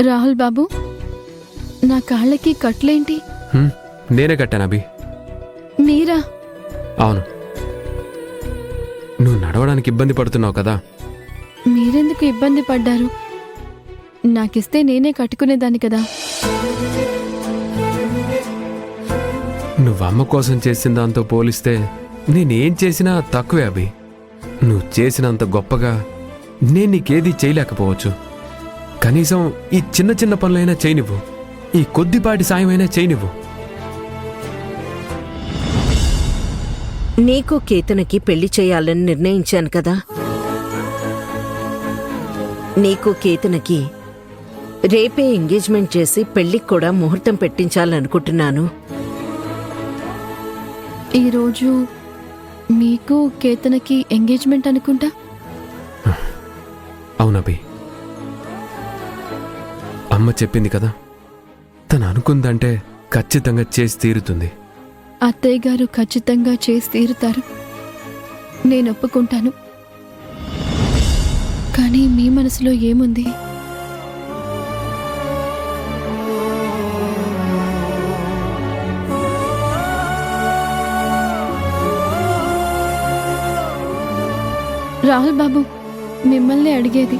రాహుల్ బాబు, నా కాళ్ళకి కట్లేంటి? నేనే కట్టాను అభి. మీరా? అవును. నువ్వు నడవడానికి ఇబ్బంది పడుతున్నావు కదా. మీరెందుకు ఇబ్బంది పడ్డారు? నాకిస్తే నేనే కట్టుకునేదాన్ని కదా. నువ్వు అమ్మ కోసం చేసిన దాంతో పోలిస్తే నేనేం చేసినా తక్కువే అభి. నువ్వు చేసినంత గొప్పగా నేను నీకేదీ చేయలేకపోవచ్చు. కనీసం ఈ చిన్న చిన్న పనులైనా చేయనివ్వు, ఈ కొద్దిపాటి సాయమైనా చేయనివ్వు. నీకు కేతనకి పెళ్లి చేయాలని నిర్ణయించాను కదా. నీకు కేతనకి రేపే ఎంగేజ్మెంట్ చేసి పెళ్లికి కూడా ముహూర్తం పెట్టించాలనుకుంటున్నాను. ఈరోజు మీకు కేతనకి ఎంగేజ్మెంట్ అనుకుంటా. అవునభి, అమ్మ చెప్పింది కదా, తను అనుకుందంటే ఖచ్చితంగా చేసి తీరుతుంది. అత్తయ్య గారు ఖచ్చితంగా చేసి తీరుతారు, నేను ఒప్పుకుంటాను. కానీ మీ మనసులో ఏముంది? రాహుల్ బాబు, మిమ్మల్ని అడిగేది.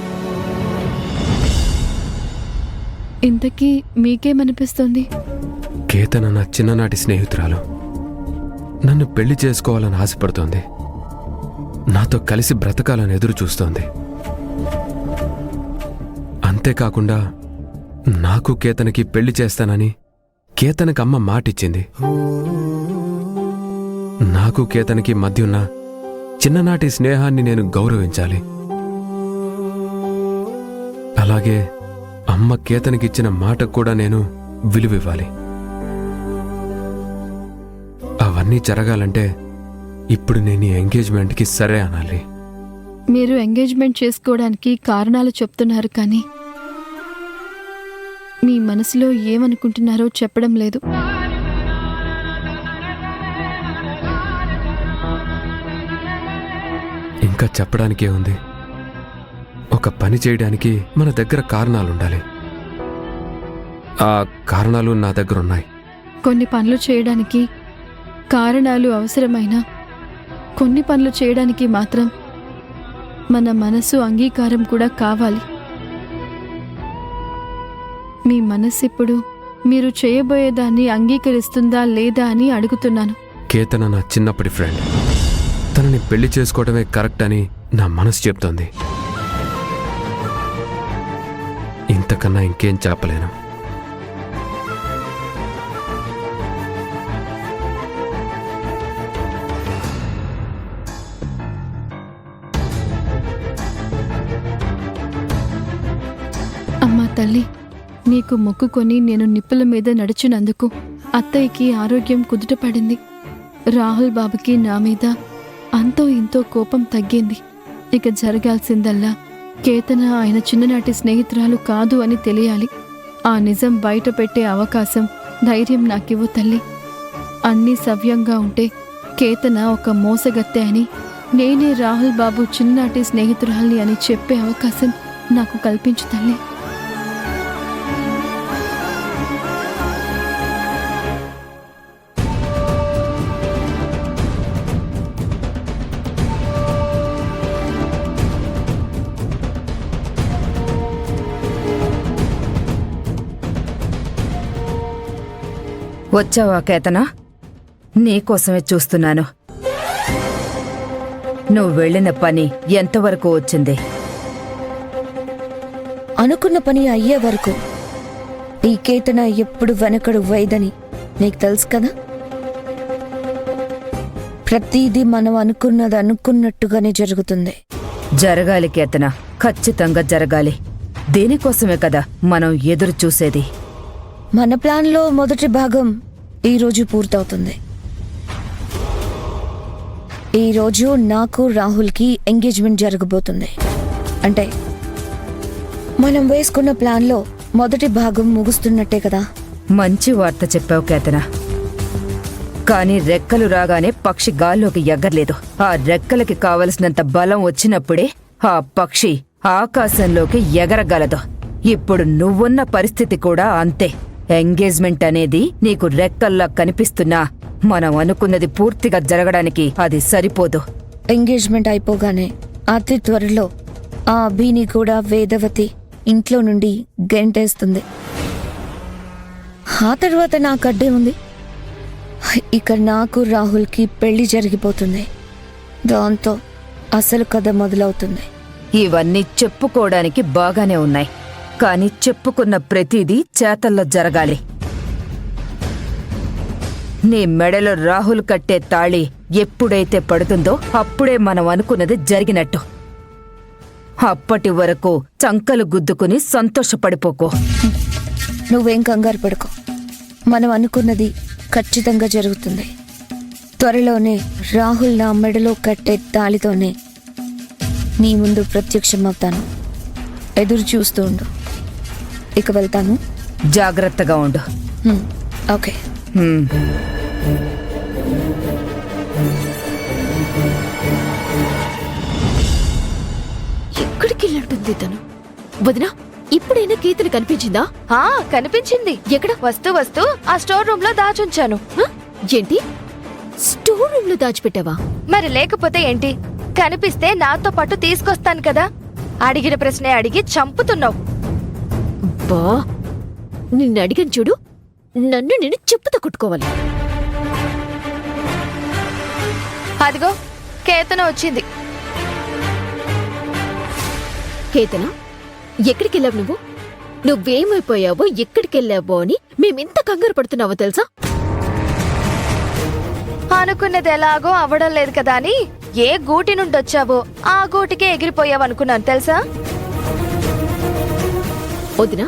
ఇంతకీ మీకేమనిపిస్తుంది? కేతన నా చిన్ననాటి స్నేహితురాలు. నన్ను పెళ్లి చేసుకోవాలని ఆశపడుతోంది. నాతో కలిసి బ్రతకాలని ఎదురు చూస్తోంది. అంతేకాకుండా నాకు కేతనకి పెళ్లి చేస్తానని కేతనకి అమ్మ మాటిచ్చింది. నాకు కేతనకి మధ్యున్న చిన్ననాటి స్నేహాన్ని నేను గౌరవించాలి. అలాగే అమ్మ కేతనకిచ్చిన మాటకు కూడా నేను విలువివ్వాలి. అవన్నీ జరగాలంటే ఇప్పుడు నేను ఈ ఎంగేజ్మెంట్కి సరే అనాలి. మీరు ఎంగేజ్మెంట్ చేసుకోవడానికి కారణాలు చెప్తున్నారు, కానీ మీ మనసులో ఏమనుకుంటున్నారో చెప్పడం లేదు. ఇంకా చెప్పడానికే ఉంది. ఒక పని చేయడానికి మన దగ్గర కారణాలుండాలి. ఆ కారణాలు నా దగ్గర ఉన్నాయి. కొన్ని పనులు చేయడానికి కారణాలు అవసరమైన కొన్ని పనులు చేయడానికి మాత్రం మన మనసు అంగీకారం కూడా కావాలి. మీ మనసు ఇప్పుడు మీరు చేయబోయేదాన్ని అంగీకరిస్తుందా లేదా అని అడుగుతున్నాను. కేతన నా చిన్నప్పటి ఫ్రెండ్. తనని పెళ్లి చేసుకోవడమే కరెక్ట్ అని నా మనసు చెప్తోంది. ఇంతకన్నా ఇంకేం చెప్పలేను. అమ్మా తల్లి, నీకు మొక్కుకొని నేను నిప్పుల మీద నడిచినందుకు అత్తయ్యకి ఆరోగ్యం కుదుటపడింది. రాహుల్ బాబుకి నా మీద అంతో ఇంతో కోపం తగ్గింది. ఇక జరగాల్సిందల్లా కేతన ఆయన చిన్ననాటి స్నేహితురాలు కాదు అని తెలియాలి. ఆ నిజం బయట పెట్టే అవకాశం, ధైర్యం నాకివ్వు తల్లి. అన్నీ సవ్యంగా ఉంటే కేతన ఒక మోసగత్తె అని, నేనే రాహుల్ బాబు చిన్ననాటి స్నేహితురాల్ని అని చెప్పే అవకాశం నాకు కల్పించు తల్లి. వచ్చావా కేతనా? నీకోసమే చూస్తున్నాను. నువ్వు వెళ్ళిన పని ఎంతవరకు వచ్చింది? అనుకున్న పని అయ్యే వరకు ఈ కేతన ఎప్పుడు వెనకడు వైదని నీకు తెలుసు కదా. ప్రతిదీ మనం అనుకున్నది అనుకున్నట్టుగానే జరుగుతుంది. జరగాలి కేతన, ఖచ్చితంగా జరగాలి. దేనికోసమే కదా మనం ఎదురు చూసేది. మన ప్లాన్లో మొదటి భాగం ఈరోజు పూర్తవుతుంది. ఈరోజు నాకు రాహుల్కి ఎంగేజ్మెంట్ జరగబోతుంది. అంటే మనం వేసుకున్న ప్లాన్లో మొదటి భాగం ముగుస్తున్నట్టే కదా. మంచి వార్త చెప్పావు కేతన. కానీ రెక్కలు రాగానే పక్షి గాల్లోకి ఎగరలేదు. ఆ రెక్కలకి కావలసినంత బలం వచ్చినప్పుడే ఆ పక్షి ఆకాశంలోకి ఎగరగలదు. ఇప్పుడు నువ్వున్న పరిస్థితి కూడా అంతే. ఎంగేజ్మెంట్ అనేది నీకు రెక్కల్లా కనిపిస్తున్నా మనం అనుకున్నది పూర్తిగా జరగడానికి అది సరిపోదు. ఎంగేజ్మెంట్ అయిపోగానే అతి త్వరలో ఆ అభిని కూడా వేదవతి ఇంట్లో నుండి గెంటేస్తుంది. ఆ తర్వాత నాకు అడ్డే ఉంది. ఇక నాకు రాహుల్కి పెళ్లి జరిగిపోతుంది. దాంతో అసలు కథ మొదలవుతుంది. ఇవన్నీ చెప్పుకోవడానికి బాగానే ఉన్నాయి, కానీ చెప్పుకున్న ప్రతిదీ చేతల్లో జరగాలి. నీ మెడలో రాహుల్ కట్టే తాళి ఎప్పుడైతే పడుతుందో అప్పుడే మనం అనుకున్నది జరిగినట్టు. అప్పటి వరకు చంకలు గుద్దుకుని సంతోషపడిపోకో. నువ్వేం కంగారు పడుకో. మనం అనుకున్నది ఖచ్చితంగా జరుగుతుంది. త్వరలోనే రాహుల్ నా మెడలో కట్టే తాళితోనే నీ ముందు ప్రత్యక్షమవుతాను. ఎదురు చూస్తూ ఉండు. ఇక వెళ్తాను. జాగ్రత్తగా ఉండు. ఓకే. హ్మ్. ఎక్కడికి వెళ్ళంటుంది తను? వదినా, ఇప్పుడైనా కీర్తన కనిపించిందా? కనిపించింది. ఎక్కడ? వస్తూ ఆ స్టోర్ రూమ్ లో దాచుంచాను. హ? ఏంటి, స్టోర్ రూమ్ లో దాచిపెట్టావా? మరి లేకపోతే ఏంటి? కనిపిస్తే నాతో పాటు తీసుకొస్తాను కదా. అడిగిన ప్రశ్నే అడిగి చంపుతున్నావు. బా, నిన్ను అడిగాను చూడు, నన్ను నేను చెప్పుతో కొట్టుకోవాలి. అదిగో కేతన వచ్చింది. కేతన, ఎక్కడికెళ్ళావు నువ్వు? నువ్వేమైపోయావో ఎక్కడికెళ్ళావో అని మేమెంత కంగారు పడుతున్నావో తెలుసా? అనుకున్నది ఎలాగో అవడం లేదు కదా అని ఏ గూటి నుండి వచ్చావో ఆ గూటికే ఎగిరిపోయావనుకున్నాను తెలుసా. వదినా,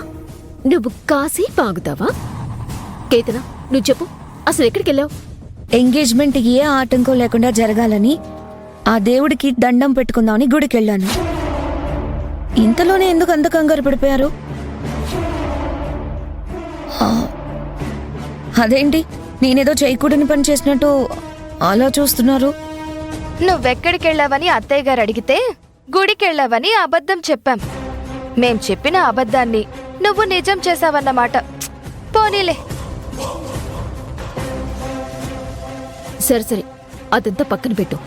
నువ్వు కాసేపు ఆగుతావా? కేతన, నువ్వు చెప్పు, అసలు ఎక్కడికెళ్ళావు? ఎంగేజ్మెంట్ ఏ ఆటంకం లేకుండా జరగాలని ఆ దేవుడికి దండం పెట్టుకుందామని గుడికెళ్ళాను. ఇంతలోనే ఎందుకు అంత కంగారు పడిపోయారు? అదేంటి, నేనేదో చేయకూడని పని చేసినట్టు అలా చూస్తున్నారు? నువ్వెక్కడికెళ్ళావని అత్తయ్య గారు అడిగితే గుడికెళ్ళావని అబద్ధం చెప్పాం. మేం చెప్పిన అబద్ధాన్ని నువ్వు నిజం చేశావన్నమాట. పోనీలే. సరే సరే, అదంతా పక్కన పెట్టు.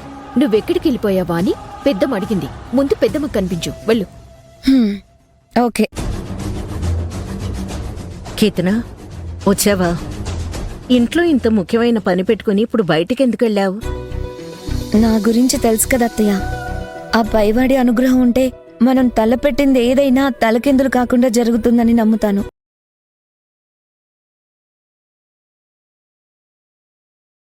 నువ్వెక్కడికి వెళ్ళిపోయావా అని పెద్దమ్మ అడిగింది. ముందు పెద్దమ్మ కనిపించు, వెళ్ళు. ఓకే. కీర్తన, వచ్చావా? ఇంట్లో ఇంత ముఖ్యమైన పని పెట్టుకుని ఇప్పుడు బయటికి ఎందుకు వెళ్ళావు? నా గురించి తెలుసు కదా అత్తయ్య. ఆ పైవాడి అనుగ్రహం ఉంటే మనం తలపెట్టింది ఏదైనా తలకిందులు కాకుండా జరుగుతుందని నమ్ముతాను.